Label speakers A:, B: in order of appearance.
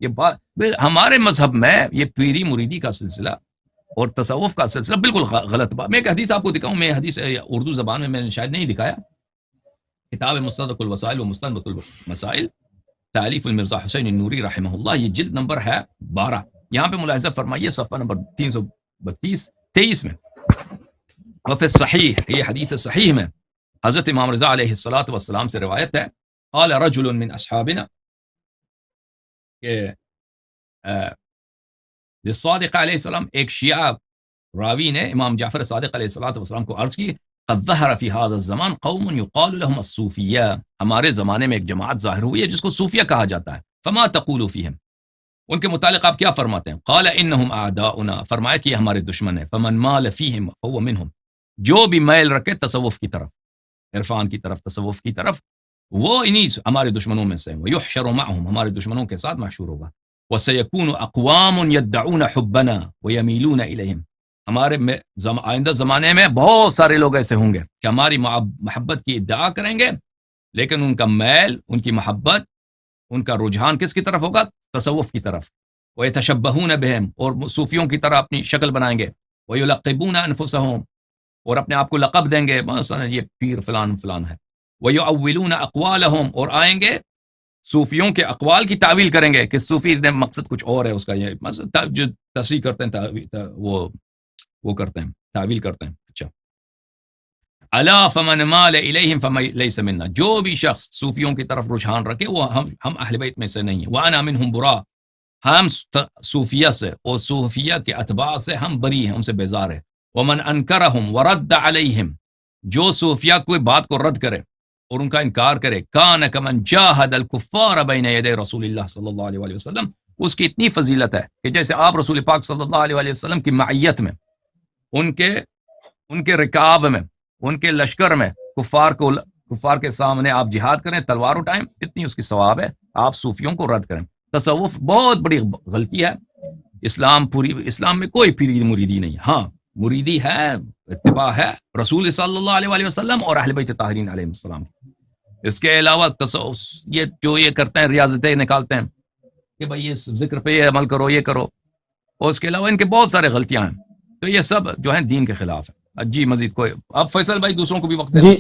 A: یہ بات ہمارے مذہب میں یہ پیری مریدی کا سلسلہ اور تصوف کا سلسلہ بالکل غلط بات. میں ایک حدیث آپ کو دکھاؤں, میں حدیث اردو زبان میں نے شاید نہیں دکھایا, کتاب مستدرک الوسائل و مستنبط المسائل تالیف المرزا حسین النوری رحمہ اللہ, یہ جلد نمبر ہے 12. یہاں پہ ملاحظہ فرمائیے صفحہ نمبر 323 میں, وفی الصحیح, یہ حدیث صحیح میں حضرت امام رضا علیہ الصلوۃ والسلام سے روایت ہے, قال رجل من اصحابنا, کہ صادق علیہ السلام, ایک شیعہ راوی نے امام جعفر صادق علیہ الصلوۃ والسلام کو عرض کی, قد ظہر فی هذا الزمان قوم یقال لهم الصوفیہ, ہمارے زمانے میں ایک جماعت ظاہر ہوئی ہے جس کو صوفیہ کہا جاتا ہے, فما تقول فیہم, ان کے متعلق آپ کیا فرماتے ہیں؟ قال انہم اعداؤنا, فرمایا کہ یہ ہمارے دشمن ہیں, فمن مال فیہم فهو منہم, جو بھی میل رکھے تصوف کی طرف, عرفان کی طرف, تصوف کی طرف, وہ انہی ہمارے دشمنوں میں سے ہیں. ویحشر معہم, ہمارے دشمنوں کے ساتھ محشور ہوگا. وسیکون اقوام یدعون حبنا ویمیلون الیہم, ہمارے آئندہ زمانے میں بہت سارے لوگ ایسے ہوں گے کہ ہماری محبت کی ادعا کریں گے, لیکن ان کا میل, ان کی محبت, ان کا رجحان کس کی طرف ہوگا؟ تصوف کی طرف. وَيَتَشَبَّهُونَ بِهِمْ, اور صوفیوں کی طرح اپنی شکل بنائیں گے. وَيُلَقِّبُونَ أَنفُسَهُمْ, اور اپنے آپ کو لقب دیں گے, مثلا یہ پیر فلان فلان ہے. وَيُعَوِّلُونَ أَقْوَالَهُمْ, اور آئیں گے صوفیوں کے اقوال کی تعویل کریں گے کہ صوفی نے مقصد کچھ اور ہے اس کا, یہ جو تصریح کرتے ہیں وہ کرتے ہیں, تعویل کرتے ہیں. اچھا, الا فمن مال الیہم فلیس منا, جو بھی شخص صوفیوں کی طرف رجحان رکھے وہ ہم اہل بیت میں سے نہیں ہیں. وانا منہم برا, ہم صوفیہ سے اور صوفیہ کے اتباع سے ہم بری ہیں, ان سے بیزار ہے. ومن انکرہم ورد علیہم, جو صوفیہ کوئی بات کو رد کرے اور ان کا انکار کرے, کان کمن جاہد الکفار بین یدی رسول اللہ صلی اللہ علیہ وآلہ وسلم, اس کی اتنی فضیلت ہے کہ جیسے آپ رسول پاک صلی اللہ علیہ وآلہ وسلم کی معیت میں, ان کے رکاب میں, ان کے لشکر میں کفار کے سامنے آپ جہاد کریں, تلوار اٹھائیں, اتنی اس کی ثواب ہے. آپ صوفیوں کو رد کریں. تصوف بہت بڑی غلطی ہے. اسلام میں کوئی پیری مریدی نہیں. ہاں مریدی ہے, اتباع ہے رسول صلی اللہ علیہ وآلہ وسلم اور اہل بیت طاہرین علیہ السلام. اس کے علاوہ تصوف یہ جو یہ کرتے ہیں, ریاضتیں نکالتے ہیں کہ بھائی یہ ذکر پہ یہ عمل کرو, یہ کرو, اور اس کے علاوہ ان کے بہت سارے غلطیاں ہیں. تو یہ سب جو ہیں دین کے خلاف ہے. جی مزید کوئی, اب فیصل بھائی دوسروں کو بھی وقت دیں.
B: جی